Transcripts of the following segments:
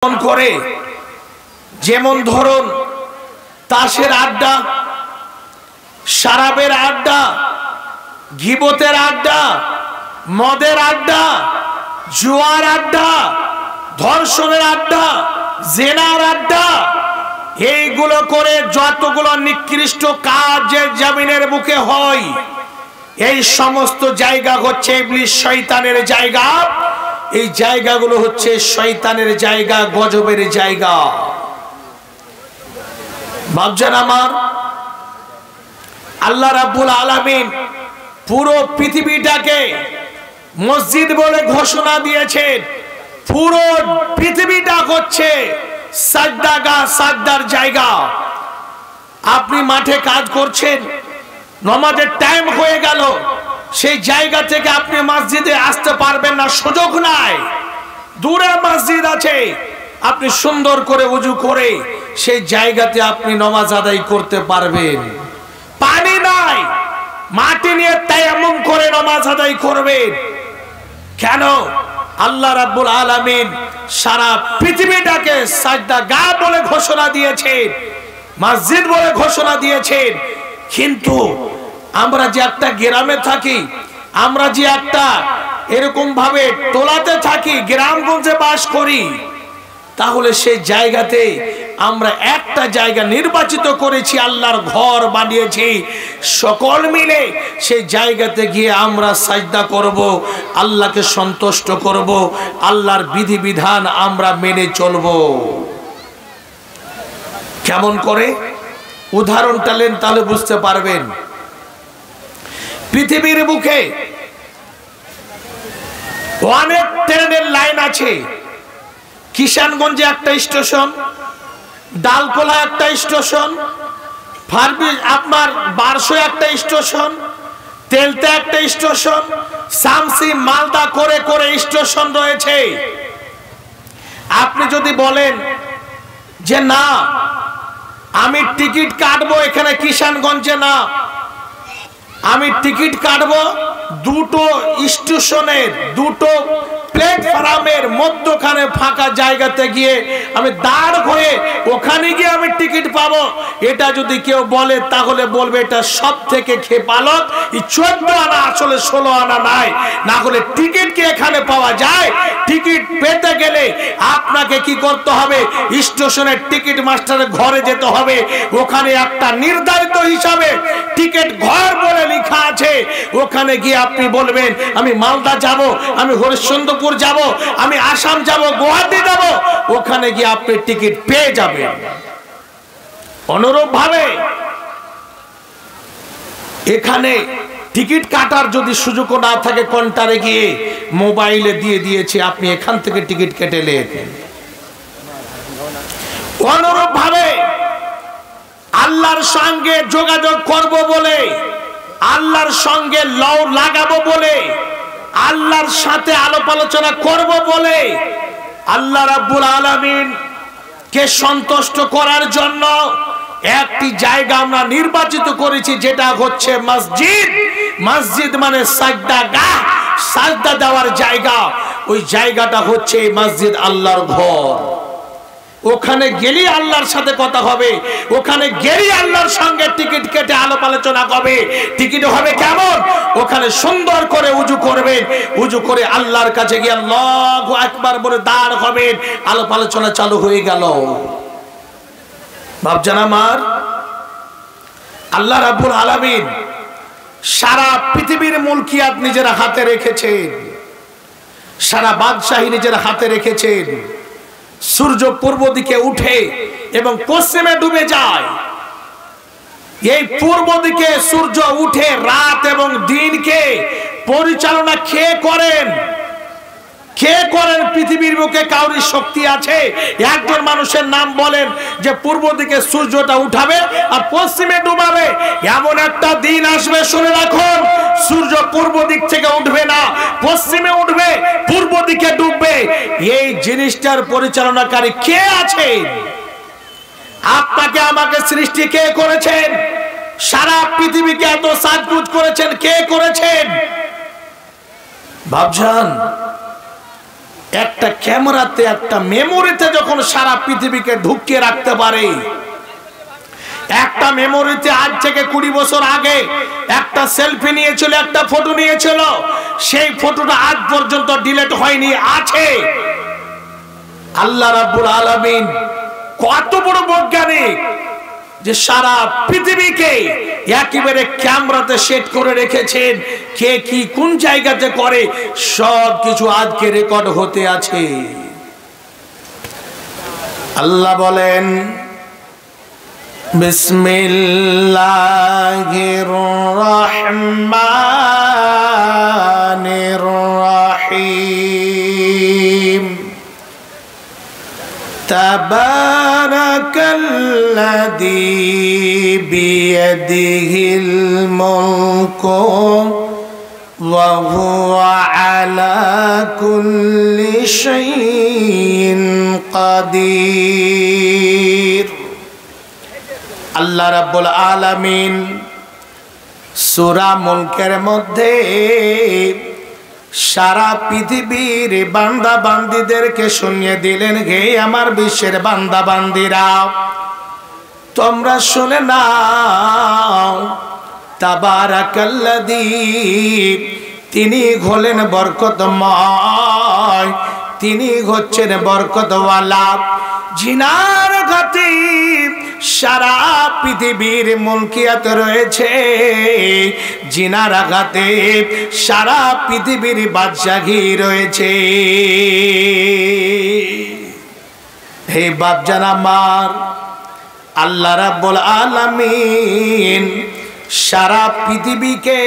কেমন করে? যেমন ধরুন তাসের আড্ডা, শরাবের আড্ডা, গীবতের আড্ডা, মদের আড্ডা, জুয়ার আড্ডা, ধর্ষণের আড্ডা, জেনার আড্ডা, এইগুলো করে যতগুলো নিকৃষ্ট কাজ যে জমিনের বুকে হয়, এই সমস্ত জায়গা হচ্ছে ইবলিস শয়তানের জায়গা। এই জায়গাগুলো হচ্ছে শয়তানের জায়গা, গজবের জায়গা। ভাবছেন আমার আল্লাহ রাব্বুল আলামিন পুরো পৃথিবীটাকে মসজিদ বলে ঘোষণা দিয়েছেন। পুরো পৃথিবীটা হচ্ছে সাজদাগাহ, সাজদার জায়গা। আপনি মাঠে কাজ করছেন, নামাজের টাইম হয়ে গেল, সেই জায়গা থেকে আপনি মসজিদে আসতে পারবেন না, সুযোগ নাই। দূরে মসজিদ আছে, আপনি সুন্দর করে ওযু করে সেই জায়গাতে আপনি নামাজ আদায় করতে পারবেন। পানি নাই, মাটি নিয়ে তায়াম্মুম করে নামাজ আদায় করবেন। কেন? আল্লাহ রাব্বুল আলামিন সারা পৃথিবীটাকে সাজদাগাহ বলে ঘোষণা দিয়েছেন, মসজিদ বলে ঘোষণা দিয়েছেন। কিন্তু আমরা যে একটা গ্রামে থাকি, আমরা যে একটা এরকম ভাবে টোলাতে থাকি, গ্রামগঞ্জে বাস করি, তাহলে সেই জায়গাতে আমরা একটা জায়গা নির্বাচিত করেছি, আল্লাহর ঘর বানিয়েছি। সকল মিলে সেই জায়গাতে গিয়ে আমরা সাজদা করব, আল্লাহকে সন্তুষ্ট করব, আল্লাহর বিধিবিধান আমরা মেনে চলব। কেমন করে? উদাহরণটা নেন, তাহলে বুঝতে পারবেন। পৃথিবীর বুকে অনেক ট্রেনের লাইন আছে। কিষানগঞ্জে একটা স্টেশন, ডালকোলা একটা স্টেশন, আপনার বারশো একটা স্টেশন, তেলতে একটা স্টেশন, শামসি, মালদা করে করে স্টেশন রয়েছে। আপনি যদি বলেন যে না, আমি টিকিট কাটবো এখানে কিষানগঞ্জে, না, আমি টিকিট কাটবো দুটো স্টেশনের, দুটো প্ল্যাটফর্মের মধ্যখানে ফাঁকা জায়গাতে গিয়ে আমি দাঁড় হয়ে ওখানে গিয়ে আমি টিকিট পাবো, এটা যদি কেউ বলে তাহলে বলবে এটা সব থেকে খেপালক। এই 14 আনা আসলে 16 আনা নাই। না হলে টিকিট কি এখানে পাওয়া যায়? টিকিট পেতে গেলে আপনাকে কি করতে হবে? স্টেশনের টিকিট মাস্টারের ঘরে যেতে হবে। ওখানে একটা নির্ধারিত হিসাবে টিকিট ঘর বলে লেখা আছে। ওখানে গিয়ে আপনি বলবেন আমি মালদা যাব, আমি হরিশ্চন্দ্রপুর যাব, আমি আসাম যাব, গুয়াহাটি যাব, ওখানে গিয়ে আপনি টিকিট পেয়ে যাবেন। অনুরূপ ভাবে এখানে টিকিট কাটার যদি সুযোগ না থাকে, কাউন্টারে গিয়ে মোবাইলে দিয়ে দিয়েছে, আপনি এখান থেকে টিকিট কেটে নেন। অনুরূপ ভাবে আল্লাহর সঙ্গে যোগাযোগ করব বলে, আল্লাহর সঙ্গে লও লাগাবো বলে, আল্লাহর সাথে আলাপ আলোচনা করব বলে, আল্লাহ রাব্বুল আলামিন কে সন্তুষ্ট করার জন্য একটি জায়গা আমরা নির্বাচিত করেছি, যেটা হচ্ছে মসজিদ। মসজিদ মানে সাজদাগাহ, সাজদা দেওয়ার জায়গা। ওই জায়গাটা হচ্ছে মসজিদ, আল্লাহর ঘর। ওখানে গেলে আল্লাহর সাথে কথা হবে, ওখানে গেলে আল্লাহর সঙ্গে টিকিট কেটে আলাপ আলোচনা হবে। টিকিট হবে কেমন? ওখানে সুন্দর করে উজু করবেন, উজু করে আল্লাহর কাছে গিয়ে আল্লাহু আকবার বলে দাঁড় হবেন, আলাপ আলোচনা চালু হয়ে গেল। ভাবছেন আমার আল্লাহ রাব্বুল আলামিন সারা পৃথিবীর মুলকিয়াত নিজের হাতে রেখেছেন, সারা বাদশাহী নিজের হাতে রেখেছেন। সূর্য পূর্ব দিকে উঠে এবং পশ্চিমে ডুবে যায়। এই পূর্ব দিকে সূর্য উঠে রাত এবং দিনকে পরিচালনা কে করেন? কে করেন? পৃথিবীর বুকে কাউরি শক্তি আছে? একজন মানুষের নাম বলেন যে পূর্ব দিকে সূর্যটা উঠাবে আর পশ্চিমে ডুবাবে। এমন একটা দিন আসবে, শুনে রাখুন, সূর্য পূর্ব দিক থেকে উঠবে না, পশ্চিমে উঠবে, পূর্ব দিকে ডুববে। এই জিনিসটার পরিচালনাকারী কে আছেন? আপনাকে আমাকে সৃষ্টি কে করেছেন? সারা পৃথিবীকে এত সাজগুজ করেছেন কে করেছেন? ভাবছেন একটা ক্যামেরাতে, একটা মেমোরিতে যখন সারা পৃথিবীকে ঢুকিয়ে রাখতে পারে, একটা মেমোরিতে আজ থেকে 20 বছর আগে একটা সেলফি নিয়েছিল, একটা ফটো নিয়েছিল, সেই ফটোটা আজ পর্যন্ত ডিলিট হয়নি, আছে। আল্লাহ রাব্বুল আলামিন কত বড় বৈজ্ঞানিক যে সারা পৃথিবীকে একেবারে ক্যামেরাতে সেট করে রেখেছেন, কে কি কোন জায়গাতে করে সব কিছু আজকে রেকর্ড হতে আছে। আল্লাহ বলেন বিসমিল্লাহির রহমানির রহিম তাবারাকাল্লাযী বিয়াদিহিল মুলকু ওয়া হুয়া আলা কুল্লি শাইইন কাদির। আল্লাহ রাব্বুল আলামিন সূরা মুলকের মধ্যে সারা পৃথিবীর বান্দা বান্দীদেরকে শুনিয়ে দিলেন, হে আমার বিশ্বের বান্দা বান্দীরা, তোমরা শুনে নাও, তাবারাকাল্লাযী, তিনি হলেন বরকতময়, তিনি হচ্ছেন বরকতওয়ালা, জিনার গতি সারা পৃথিবীর মুলকিয়াত রয়েছে, জিনার আঘাতে সারা পৃথিবীর বাদশাহী রয়েছে। হে বাপজান আমার, আল্লাহ রাব্বুল আলামিন সারা পৃথিবীকে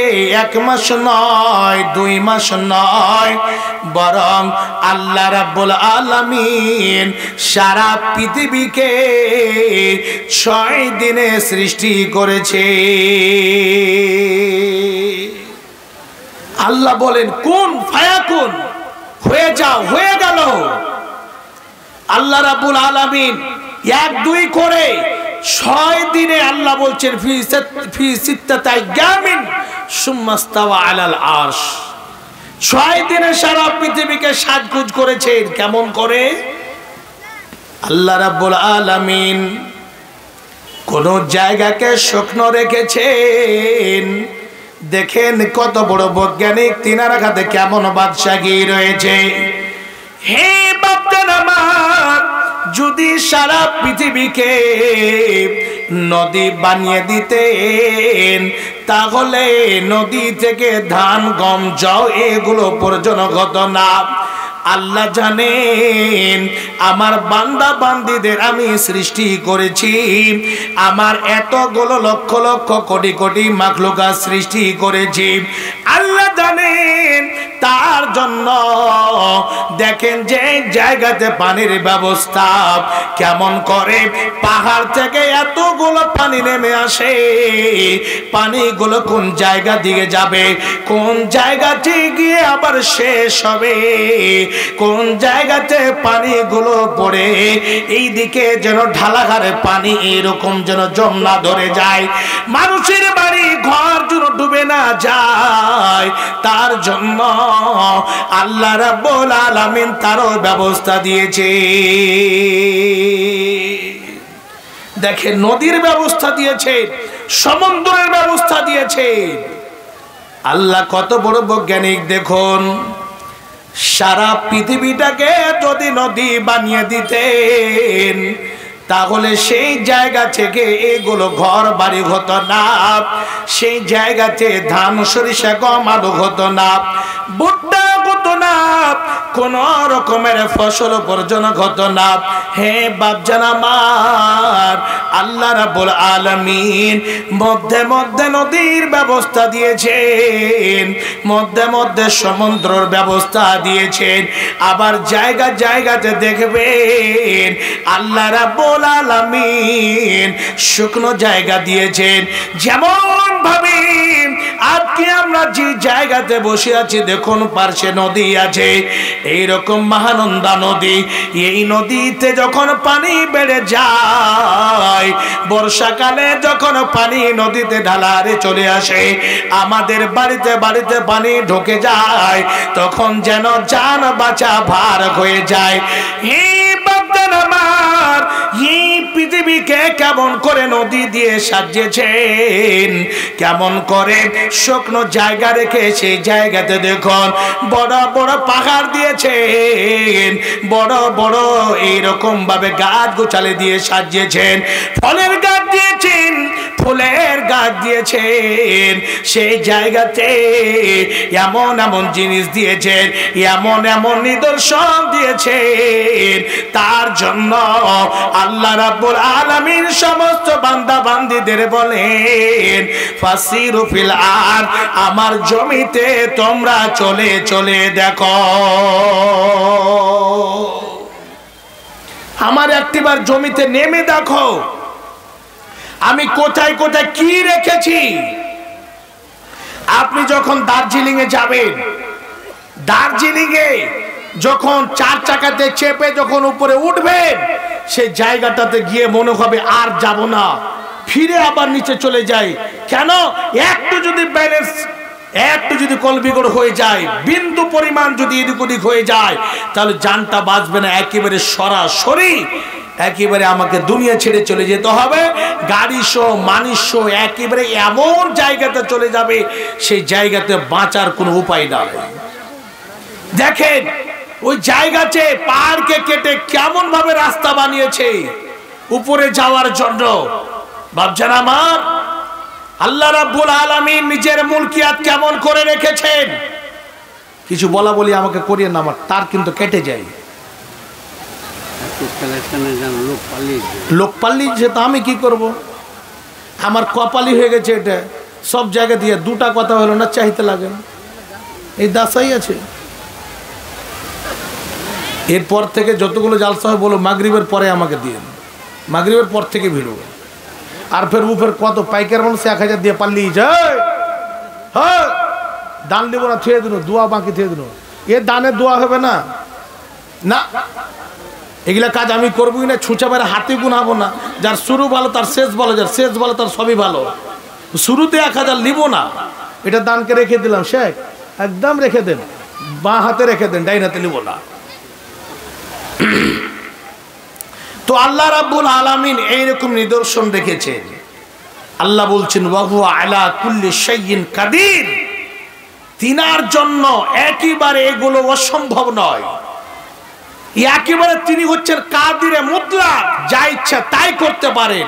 1 মাস নয়, 2 মাস নয়, বরং আল্লাহ রাব্বুল আলামিন সারা পৃথিবীকে 6 দিনে সৃষ্টি করেছে। আল্লাহ বলেন কোন ফায়াকুন, হয়ে যাও, হয়ে গেল। আল্লাহ রাব্বুল আলামিন 1-2 করে 6 দিনে আল্লাহ বলছেন ফি সিত্তাতি আইয়ামিন সুম্মা ইস্তাওয়া আলাল আরশ। 6 দিনে সারা পৃথিবীকে সাজগুজ করেছেন। কেমন করে? আল্লাহ রাব্বুল আলামিন কোন জায়গাকে শুকনো রেখেছেন। দেখেন কত বড় বৈজ্ঞানিক, তিনার কাছে কেমন বাদশাহী রয়েছে। হে বাপজান আমার, যদি সারা পৃথিবীকে নদী বানিয়ে দিতেন, তাহলে নদী থেকে ধান, গম, জও এগুলো পর্যন্ত হতো না। আল্লাহ জানেন আমার বান্দা বান্দীদের আমি সৃষ্টি করেছি, আমার এতগুলো লক্ষ লক্ষ কোটি কোটি মাখলুকাত সৃষ্টি করেছি। আল্লাহ জানেন তার জন্য দেখেন যে জায়গাতে পানির ব্যবস্থা কেমন করে, পাহাড় থেকে এতগুলো পানি নেমে আসে, পানিগুলো কোন জায়গা দিকে যাবে, কোন জায়গাতে গিয়ে আবার শেষ হবে, কোন জায়গাতে পানিগুলো পড়ে এই দিকে যেন ঢালাঘারে পানি এরকম যেন জমনা ধরে যায়, মানুষের বাড়ি ঘর যেন ডুবে না যায়, তার জন্য আল্লাহ রাব্বুল আলামিন তারও ব্যবস্থা দিয়েছে। দেখেন নদীর ব্যবস্থা দিয়েছে, সমুদ্রের ব্যবস্থা দিয়েছে। আল্লাহ কত বড় বৈজ্ঞানিক দেখুন। সারা পৃথিবীটাকে যদি নদী বানিয়ে দিতেন, তাহলে সেই জায়গা থেকে এগুলো ঘর বাড়ি হতো না, সেই জায়গাতে ধান, সরিষা, গম, আলু হতো না, ভুট্টা হতো না, কোন রকমের ফসল উপার্জন হতো না। হে বাপজান আমার, আল্লাহ রাব্বুল আলামিন মধ্যে মধ্যে নদীর ব্যবস্থা দিয়েছেন, মধ্যে মধ্যে সমুদ্রের ব্যবস্থা দিয়েছেন, আবার জায়গা জায়গাতে দেখবেন আল্লাহ রাব্বুল আলামিন শুকনো জায়গা দিয়েছেন। যেমন ভাবে আজকে আমরা যে জায়গাতে বসে আছি দেখুন পার্শ্বে নদী আছে, এইরকম মহানন্দা নদী। এই নদীতে যখন পানি বেড়ে যায়, বর্ষাকালে যখন পানি নদীতে ঢালারে চলে আসে, আমাদের বাড়িতে বাড়িতে পানি ঢুকে যায়, তখন যেন জান বাঁচা ভার হয়ে যায়। এই বাপদান আমার, এই পৃথিবীকে কেমন করে নদী দিয়ে সাজিয়েছেন, কেমন করে শুকনো জায়গা রেখে সেই জায়গাতে দেখুন বড় বড় পাহাড় দিয়েছেন, বড় বড় এইরকম ভাবে গাছ গোছালে দিয়ে সাজিয়েছেন, ফলের গাছ দিয়েছেন, ফুলের গাছ দিয়েছেন, সেই জায়গাতে এমন এমন জিনিস দিয়েছেন, এমন এমন নিদর্শন দিয়েছেন, তার জন্য আল্লাহ রাব্বুল আলামিন সমস্ত বান্দা বান্দীদের বলেন ফাসিরু ফিল আরদ, আমার জমিতে তোমরা চলে চলে দেখো। আমার একটিবার জমিতে নেমে দেখো আমি কোথায় কোথায় কি রেখেছি। আপনি যখন দার্জিলিং এ যাবেন, দার্জিলিং এ যখন 4 চাকাতে চেপে যখন উপরে উঠবেন, সেই জায়গাটাতে গিয়ে মনে হবে আর যাব না, ফিরে আবার নিচে চলে যাই। কেন? একটু যদি ব্যালেন্স, একটু যদি কলবিগড় হয়ে যায়, বিন্দু পরিমাণ যদি এদিক ওদিক হয়ে যায়, তাহলে জানটা বাঁচবে না, একেবারে সরাসরি একেবারে আমাকে দুনিয়া ছেড়ে চলে যেতে হবে। গাড়ি সহ মানুষ সহ একেবারে এমন জায়গাতে চলে যাবে, সেই জায়গাতে বাঁচার কোনো উপায় নাই। দেখেন ওই জায়গাতে পাহাড়কে কেটে কেমন ভাবে রাস্তা বানিয়েছে উপরে যাওয়ার জন্য। ভাবছেন আমার আল্লাহ রাব্বুল আলামিন নিজের মুলকিয়াত কেমন করে রেখেছেন। কিছু বলা বলি আমাকে করিয়ে না, আমার তার কিন্তু কেটে যায়। লোক পাল্লি যেটা আমি কি করব, আমার কপালি হয়ে গেছে এটা। সব জায়গা দিয়ে দুটা কথা হলো না, চাইতে লাগে না, এই দাসাই আছে। এরপর থেকে যতগুলো জালসা হয় বলো মাগরিবের পরে আমাকে দিয়ে, মাগরিবের পর থেকে ভিড়ো। আর ফের ও ফের কত পাইকার মানুষ 1000 দিয়ে পাল্লি যায়, হ্যাঁ দান দেবো না, থুয়ে দিন দোয়া বাকি থুয়ে দিন, এ দানে দোয়া হবে না। না এগুলা কাজ আমি করবোই না, ছুঁচা বেড়ে হাতে গুনাবো না। যার শুরু ভালো তার শেষ ভালো, যার শেষ ভালো তার সবই ভালো। শুরুতে 1000 নিব না, এটা দানকে রেখে দিলাম, শেখ একদম রেখে দেন, বাঁ হাতে রেখে দেন, ডাইন হাতে নিব না। তো আল্লাহ রাব্বুল আলামিন এইরকম নিদর্শন রেখেছেন। আল্লাহ বলছেন ওয়া হুয়া আলা কুল্লি শাইইন কাদির, তিনার জন্য একেবারে এগুলো অসম্ভব নয়। একেবারে তিনি হচ্ছেন কাদিরে মুতলাক, যা ইচ্ছা তাই করতে পারেন।